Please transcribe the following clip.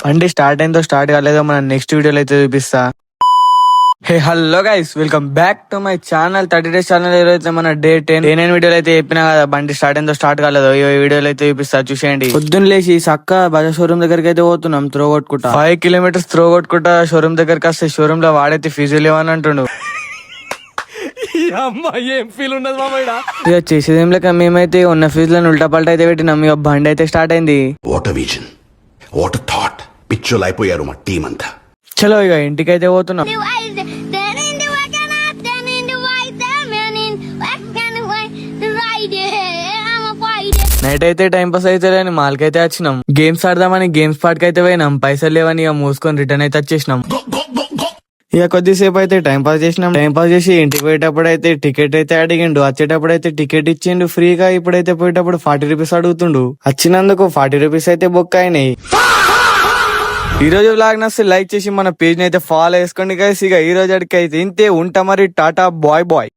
బండి స్టార్ట్ అయిందో స్టార్ట్ కాలేదో మనం నెక్స్ట్ వీడియోలో అయితే చూపిస్తా. Hey hello guys, welcome back to my channel 30 days channel. అయితే మన డే 10 వీడియోలు అయితే చెప్పినా కదా, బండి స్టార్ట్ అయిందో స్టార్ట్ కాలేదో ఈ వీడియోలో అయితే చూపిస్తా, చూసేయండి. పొద్దున్న లేచి సక్క బజాజ్ షోరూమ్ దగ్గరికి అయితే పోతున్నాం, త్రో కొట్టుకుంటా 5 kilometers త్రో కొట్టుకుంటా షోరూమ్ దగ్గరికి వస్తే షోరూమ్ లో వాడైతే ఫీజు లేవని అంటుండు. ఏం ఫీల్ ఉండదు మామ. ఇక చేసేదేం లేక మేమైతే ఉన్న ఫీజులను ఉల్టా పల్టా అయితే పెట్టినాం. ఇక బండి అయితే స్టార్ట్ అయింది. What a vision, what a thought. పిచ్చోలు అయిపోయారు మా టీం అంతా. చలో ఇక ఇంటికైతే పోతున్నాం. నైట్ అయితే టైం పాస్ అయితే లేని మాల్కైతే వచ్చినాం. గేమ్స్ ఆడదామని గేమ్స్ పార్క్ అయితే పోయినాం. పైసలు లేవని ఇక మూసుకొని రిటర్న్ అయితే వచ్చేసినాం. ఇక కొద్దిసేపు అయితే టైం పాస్ చేసినాం. టైం పాస్ చేసి ఇంటికి పోయేటప్పుడు అయితే టికెట్ అయితే అడిగిండు. వచ్చేటప్పుడు అయితే టికెట్ ఇచ్చిండు ఫ్రీగా. ఇప్పుడైతే పోయేటప్పుడు 40 rupees అడుగుతుండు. వచ్చినందుకు 40 rupees అయితే బుక్ అయినాయి. ఈ రోజు వ్లాగ్ నచ్చితే లైక్ చేసి మన పేజ్ ని అయితే ఫాలో చేసుకోండి గైస్. ఇక ఈ రోజు అడిగి అయితే ఇంతే ఉంటా మరి. Tata, bye bye.